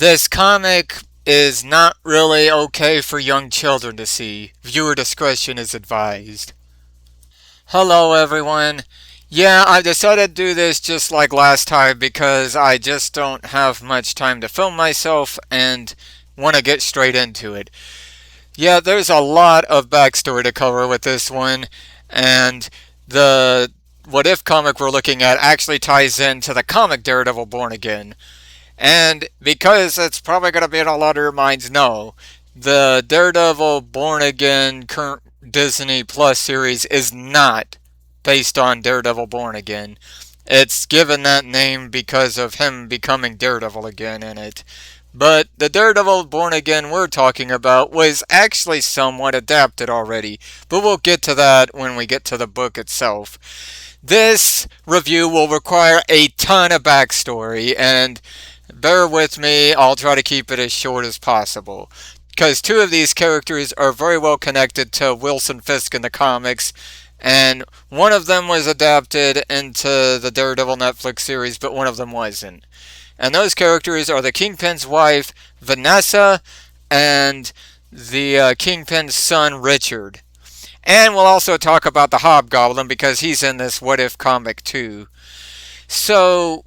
This comic is not really okay for young children to see. Viewer discretion is advised. Hello, everyone. Yeah, I decided to do this just like last time because I just don't have much time to film myself and want to get straight into it. Yeah, there's a lot of backstory to cover with this one, and the What If comic we're looking at actually ties into the comic Daredevil Born Again. And because it's probably going to be in a lot of your minds know, the Daredevil Born Again current Disney Plus series is not based on Daredevil Born Again. It's given that name because of him becoming Daredevil again in it. But the Daredevil Born Again we're talking about was actually somewhat adapted already, but we'll get to that when we get to the book itself. This review will require a ton of backstory, and bear with me, I'll try to keep it as short as possible. Because two of these characters are very well connected to Wilson Fisk in the comics, and one of them was adapted into the Daredevil Netflix series, but one of them wasn't. And those characters are the Kingpin's wife, Vanessa, and the Kingpin's son, Richard. And we'll also talk about the Hobgoblin because he's in this What If comic too. So,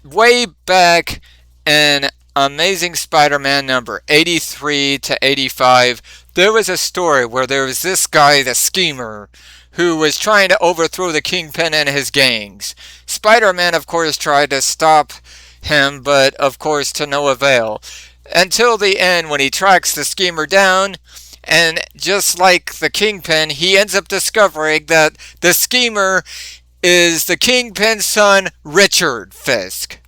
way back in Amazing Spider-Man number 83 to 85, there was a story where there was this guy, the Schemer, who was trying to overthrow the Kingpin and his gangs. Spider-Man, of course, tried to stop him, but of course to no avail. Until the end, when he tracks the Schemer down, and just like the Kingpin, he ends up discovering that the Schemer is the Kingpin's son, Richard Fisk.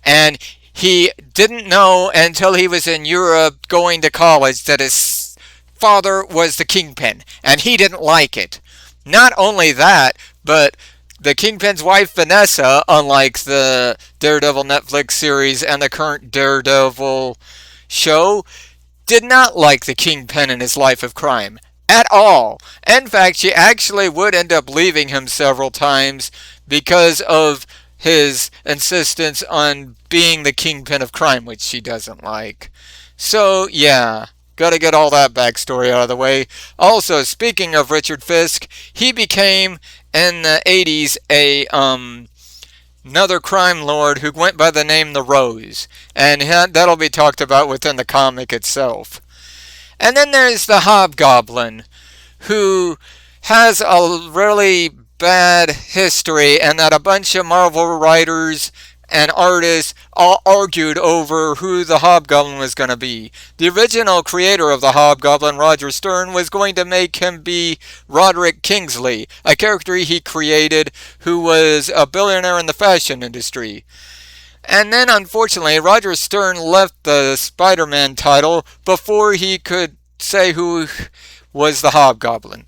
And he didn't know until he was in Europe going to college that his father was the Kingpin, and he didn't like it. Not only that, but the Kingpin's wife, Vanessa, unlike the Daredevil Netflix series and the current Daredevil show, did not like the Kingpin in his life of crime at all. In fact, she actually would end up leaving him several times because of his insistence on being the Kingpin of crime, which she doesn't like. So, yeah. Gotta get all that backstory out of the way. Also, speaking of Richard Fisk, he became, in the 80s, another crime lord who went by the name The Rose. And that'll be talked about within the comic itself. And then there's the Hobgoblin, who has a really bad history, and that a bunch of Marvel writers and artists all argued over who the Hobgoblin was going to be. The original creator of the Hobgoblin, Roger Stern, was going to make him be Roderick Kingsley, a character he created who was a billionaire in the fashion industry. And then, unfortunately, Roger Stern left the Spider-Man title before he could say who was the Hobgoblin.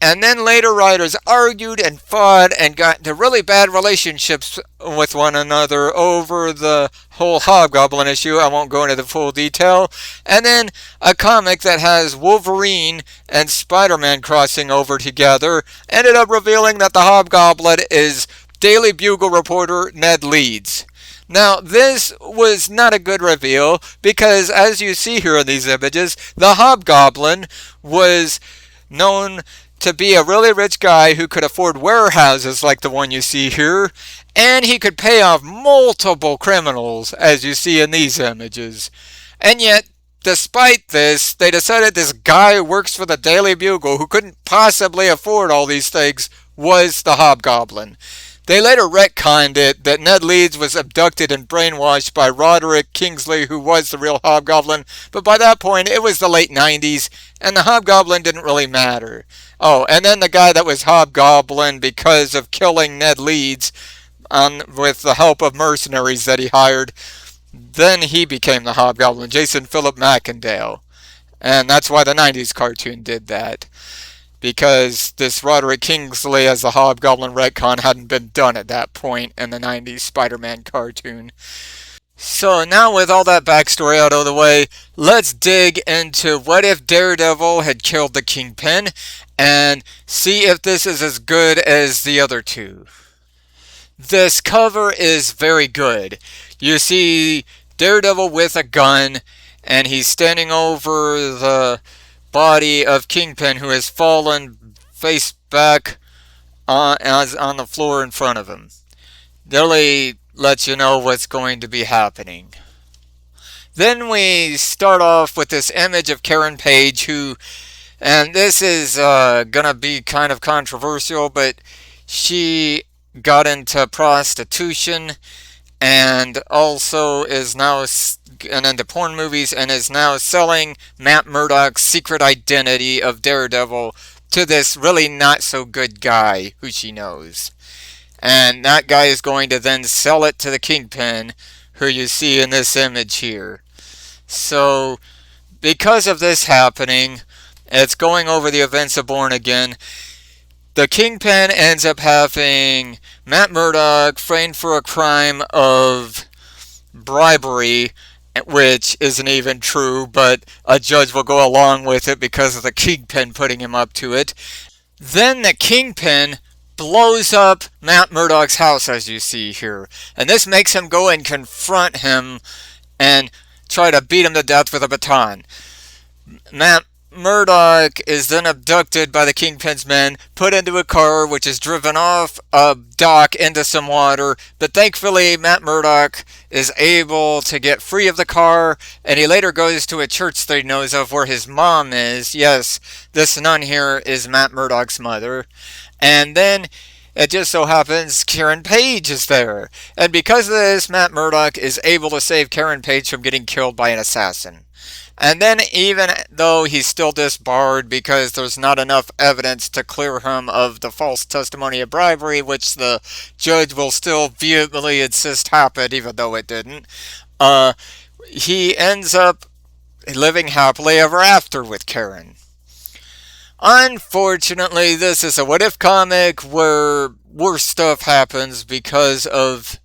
And then later writers argued and fought and got into really bad relationships with one another over the whole Hobgoblin issue. I won't go into the full detail. And then a comic that has Wolverine and Spider-Man crossing over together ended up revealing that the Hobgoblin is Daily Bugle reporter Ned Leeds. Now, this was not a good reveal because, as you see here in these images, the Hobgoblin was known to be a really rich guy who could afford warehouses like the one you see here, and he could pay off multiple criminals, as you see in these images. And yet, despite this, they decided this guy who works for the Daily Bugle, who couldn't possibly afford all these things, was the Hobgoblin. They later retconned it that Ned Leeds was abducted and brainwashed by Roderick Kingsley, who was the real Hobgoblin, but by that point it was the late 90s, and the Hobgoblin didn't really matter. Oh, and then the guy that was Hobgoblin because of killing Ned Leeds with the help of mercenaries that he hired, then he became the Hobgoblin, Jason Philip Macendale. And that's why the 90s cartoon did that. Because this Roderick Kingsley as the Hobgoblin retcon hadn't been done at that point in the 90s Spider-Man cartoon. So now with all that backstory out of the way, let's dig into what if Daredevil had killed the Kingpin and see if this is as good as the other two. This cover is very good. You see Daredevil with a gun, and he's standing over the body of Kingpin, who has fallen face back on the floor in front of him. Really lets you know what's going to be happening. Then we start off with this image of Karen Page, who, and this is gonna be kind of controversial, but she got into prostitution and also is now and into porn movies and is now selling Matt Murdock's secret identity of Daredevil to this really not so good guy who she knows. And that guy is going to then sell it to the Kingpin, who you see in this image here. So, because of this happening, it's going over the events of Born Again. The Kingpin ends up having Matt Murdock framed for a crime of bribery, which isn't even true, but a judge will go along with it because of the Kingpin putting him up to it. Then the Kingpin blows up Matt Murdock's house, as you see here. And this makes him go and confront him and try to beat him to death with a baton. Matt Murdock is then abducted by the Kingpin's men, put into a car, which is driven off a dock into some water, but thankfully Matt Murdock is able to get free of the car, and he later goes to a church that he knows of where his mom is. Yes, this nun here is Matt Murdock's mother. And then it just so happens Karen Page is there. And because of this, Matt Murdock is able to save Karen Page from getting killed by an assassin. And then even though he's still disbarred because there's not enough evidence to clear him of the false testimony of bribery, which the judge will still vehemently insist happened even though it didn't, he ends up living happily ever after with Karen. Unfortunately, this is a what-if comic where worse stuff happens because of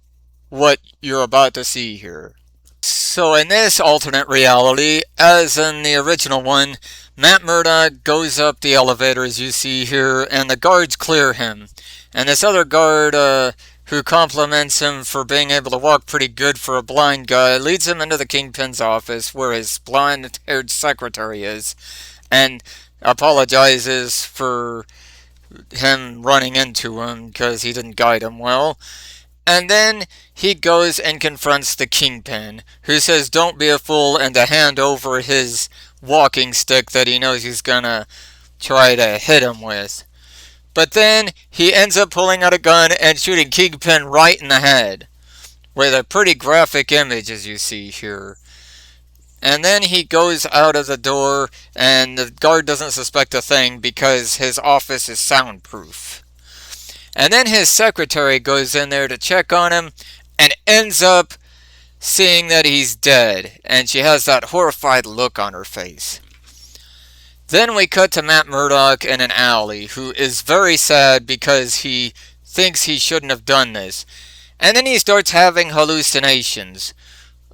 what you're about to see here. So in this alternate reality, as in the original one, Matt Murdock goes up the elevator as you see here, and the guards clear him. And this other guard, who compliments him for being able to walk pretty good for a blind guy, leads him into the Kingpin's office where his blonde-haired secretary is, and apologizes for him running into him because he didn't guide him well. And then he goes and confronts the Kingpin, who says don't be a fool and to hand over his walking stick that he knows he's gonna try to hit him with. But then he ends up pulling out a gun and shooting Kingpin right in the head, with a pretty graphic image as you see here. And then he goes out of the door and the guard doesn't suspect a thing because his office is soundproof. And then his secretary goes in there to check on him and ends up seeing that he's dead. And she has that horrified look on her face. Then we cut to Matt Murdock in an alley, who is very sad because he thinks he shouldn't have done this. And then he starts having hallucinations.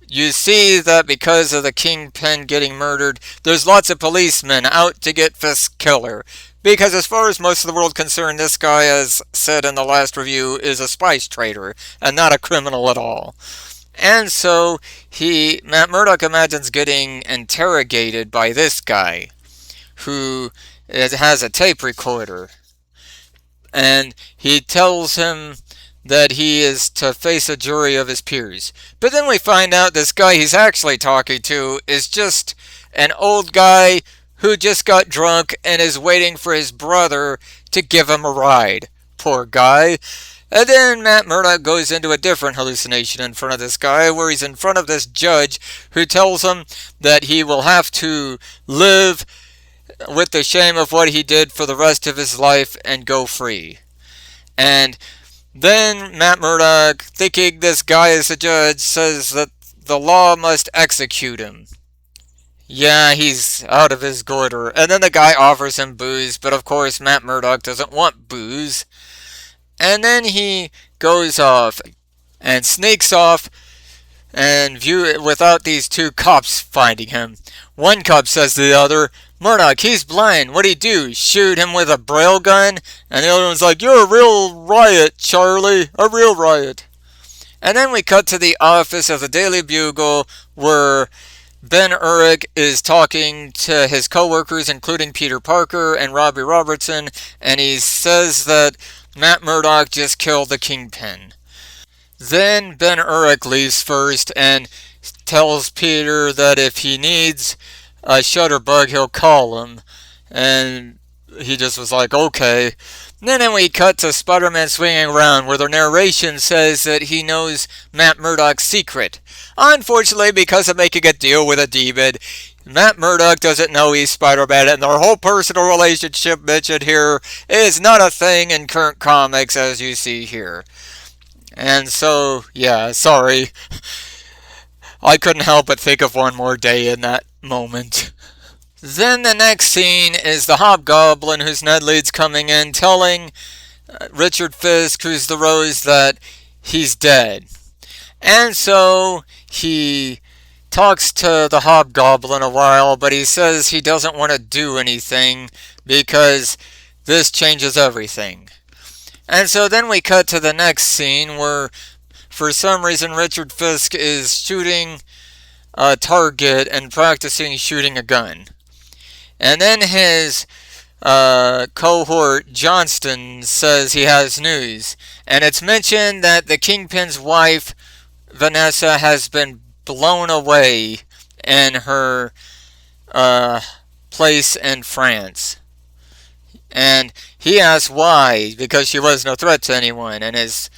You see that because of the Kingpin getting murdered, there's lots of policemen out to get Fisk's killer. Because as far as most of the world concerned, this guy, as said in the last review, is a spice trader and not a criminal at all. And so Matt Murdock imagines getting interrogated by this guy, who has a tape recorder. And he tells him that he is to face a jury of his peers. But then we find out this guy he's actually talking to is just an old guy who just got drunk and is waiting for his brother to give him a ride. Poor guy. And then Matt Murdock goes into a different hallucination in front of this guy, where he's in front of this judge who tells him that he will have to live with the shame of what he did for the rest of his life and go free. And then Matt Murdock, thinking this guy is a judge, says that the law must execute him. Yeah, he's out of his goiter. And then the guy offers him booze, but of course Matt Murdock doesn't want booze. And then he goes off and sneaks off and without these two cops finding him. One cop says to the other, Murdock, he's blind. What'd he do? Shoot him with a braille gun? And the other one's like, you're a real riot, Charlie. A real riot. And then we cut to the office of the Daily Bugle where Ben Urich is talking to his coworkers, including Peter Parker and Robbie Robertson, and he says that Matt Murdock just killed the Kingpin. Then Ben Urich leaves first and tells Peter that if he needs a Shutterbug, he'll call him. And he just was like, okay. Then we cut to Spider-Man swinging around where the narration says that he knows Matt Murdock's secret. Unfortunately, because of making a deal with a demon, Matt Murdock doesn't know he's Spider-Man, and their whole personal relationship mentioned here is not a thing in current comics as you see here. And so, yeah, sorry. I couldn't help but think of one more day in that moment. Then the next scene is the Hobgoblin, who's Ned Leeds, coming in, telling Richard Fisk, who's the Rose, that he's dead. And so he talks to the Hobgoblin a while, but he says he doesn't want to do anything because this changes everything. And so then we cut to the next scene where, for some reason, Richard Fisk is shooting a target and practicing shooting a gun. And then his cohort, Johnston, says he has news. And it's mentioned that the Kingpin's wife, Vanessa, has been blown away in her place in France. And he asks why, because she was no threat to anyone. And his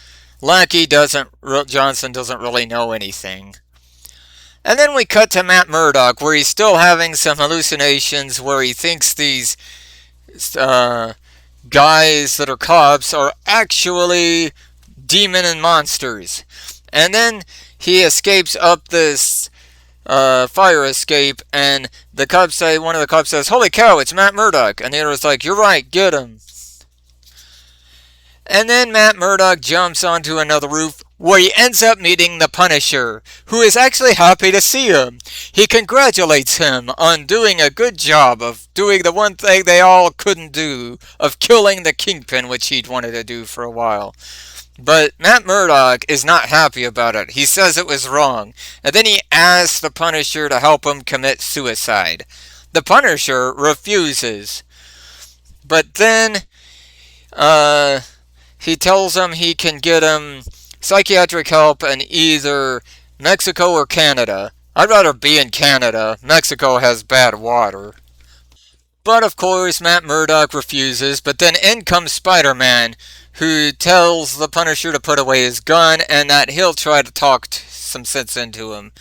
lackey Johnson doesn't really know anything. And then we cut to Matt Murdock, where he's still having some hallucinations, where he thinks these guys that are cops are actually demon and monsters. And then he escapes up this fire escape, and one of the cops says, "Holy cow, it's Matt Murdock." And the other was like, "You're right, get him." And then Matt Murdock jumps onto another roof where he ends up meeting the Punisher, who is actually happy to see him. He congratulates him on doing a good job of doing the one thing they all couldn't do, of killing the Kingpin, which he'd wanted to do for a while. But Matt Murdock is not happy about it. He says it was wrong. And then he asks the Punisher to help him commit suicide. The Punisher refuses. But then he tells him he can get him psychiatric help in either Mexico or Canada. I'd rather be in Canada. Mexico has bad water. But of course, Matt Murdock refuses. But then in comes Spider-Man, who tells the Punisher to put away his gun and that he'll try to talk some sense into him.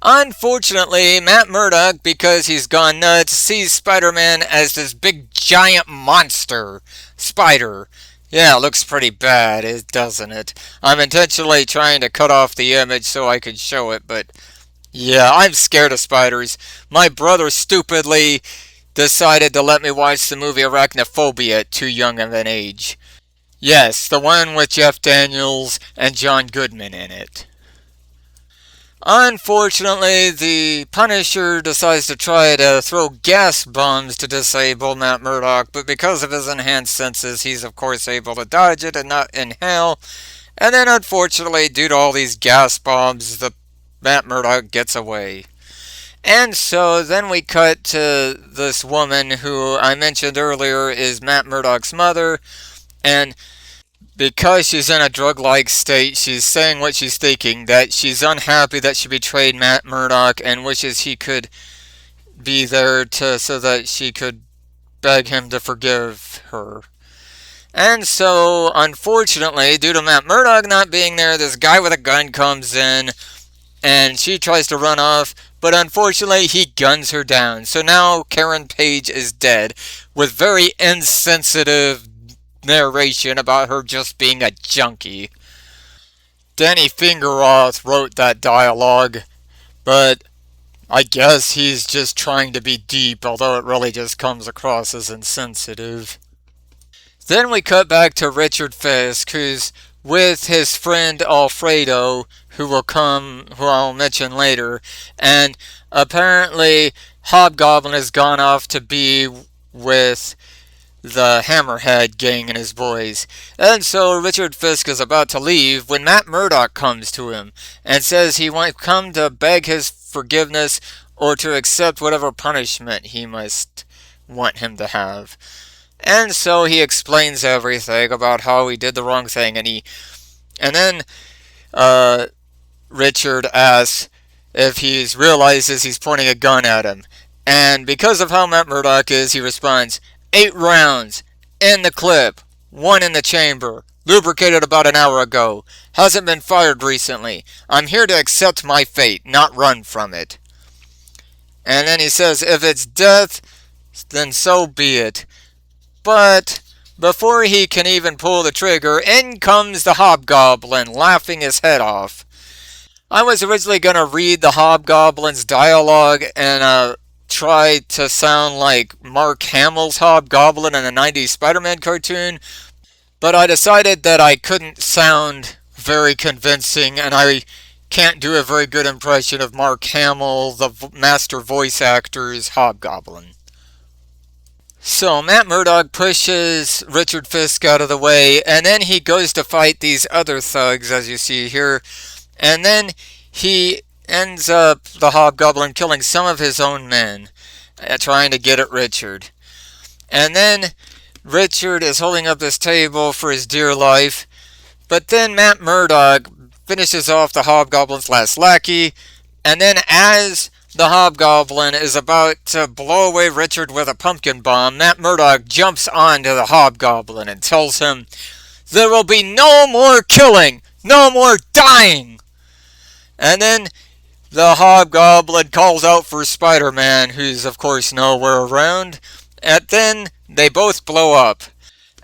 Unfortunately, Matt Murdock, because he's gone nuts, sees Spider-Man as this big giant monster spider. Yeah, it looks pretty bad, doesn't it? I'm intentionally trying to cut off the image so I can show it, but yeah, I'm scared of spiders. My brother stupidly decided to let me watch the movie Arachnophobia at too young of an age. Yes, the one with Jeff Daniels and John Goodman in it. Unfortunately, the Punisher decides to try to throw gas bombs to disable Matt Murdock, but because of his enhanced senses, he's of course able to dodge it and not inhale. And then unfortunately, due to all these gas bombs, the Matt Murdock gets away. And so then we cut to this woman who I mentioned earlier is Matt Murdock's mother, and because she's in a drug-like state, she's saying what she's thinking, that she's unhappy that she betrayed Matt Murdock and wishes he could be there so that she could beg him to forgive her. And so, unfortunately, due to Matt Murdock not being there, this guy with a gun comes in, and she tries to run off, but unfortunately, he guns her down. So now Karen Page is dead, with very insensitive narration about her just being a junkie. Danny Fingeroth wrote that dialogue, but I guess he's just trying to be deep, although it really just comes across as insensitive. Then we cut back to Richard Fisk, who's with his friend Alfredo, who I'll mention later, and apparently Hobgoblin has gone off to be with the Hammerhead gang and his boys. And so Richard Fisk is about to leave when Matt Murdock comes to him and says he might come to beg his forgiveness or to accept whatever punishment he must want him to have. And so he explains everything about how he did the wrong thing, and then uh, Richard asks if he realizes he's pointing a gun at him. And because of how Matt Murdock is, he responds, 8 rounds, in the clip, 1 in the chamber, lubricated about an hour ago, hasn't been fired recently. I'm here to accept my fate, not run from it. And then he says, if it's death, then so be it. But before he can even pull the trigger, in comes the Hobgoblin, laughing his head off. I was originally going to read the Hobgoblin's dialogue and try to sound like Mark Hamill's Hobgoblin in the 90s Spider-Man cartoon, but I decided that I couldn't sound very convincing, and I can't do a very good impression of Mark Hamill, the master voice actor's Hobgoblin. So Matt Murdock pushes Richard Fisk out of the way, and then he goes to fight these other thugs, as you see here, and then he ends up, the Hobgoblin, killing some of his own men, trying to get at Richard. And then Richard is holding up this table for his dear life, but then Matt Murdock finishes off the Hobgoblin's last lackey, and then as the Hobgoblin is about to blow away Richard with a pumpkin bomb, Matt Murdock jumps onto the Hobgoblin and tells him, there will be no more killing, no more dying. And then the Hobgoblin calls out for Spider-Man, who's of course nowhere around, and then they both blow up.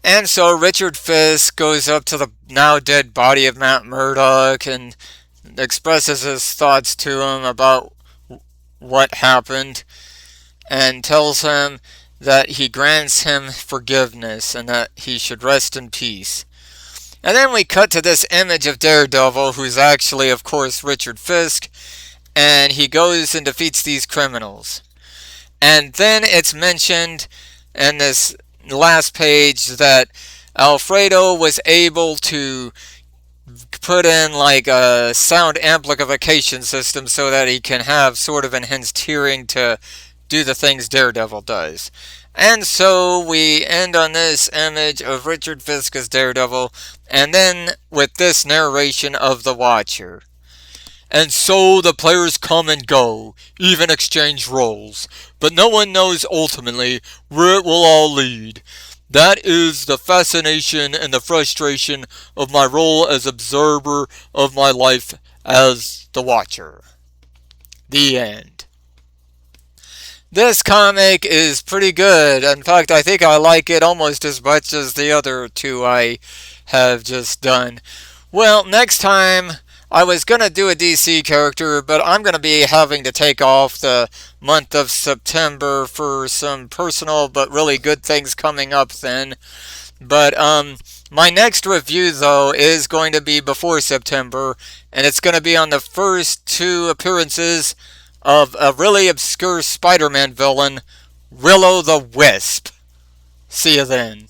And so Richard Fisk goes up to the now dead body of Matt Murdock and expresses his thoughts to him about what happened, and tells him that he grants him forgiveness and that he should rest in peace. And then we cut to this image of Daredevil, who's actually, of course, Richard Fisk, and he goes and defeats these criminals. And then it's mentioned in this last page that Alfredo was able to put in like a sound amplification system so that he can have sort of enhanced hearing to do the things Daredevil does. And so we end on this image of Richard Fisk as Daredevil, and then with this narration of the Watcher. And so the players come and go, even exchange roles, but no one knows ultimately where it will all lead. That is the fascination and the frustration of my role as observer of my life as the Watcher. The end. This comic is pretty good. In fact, I think I like it almost as much as the other two I have just done. Well, next time I was going to do a DC character, but I'm going to be having to take off the month of September for some personal but really good things coming up then. But my next review, though, is going to be before September, and it's going to be on the first 2 appearances of a really obscure Spider-Man villain, Willow the Wisp. See you then.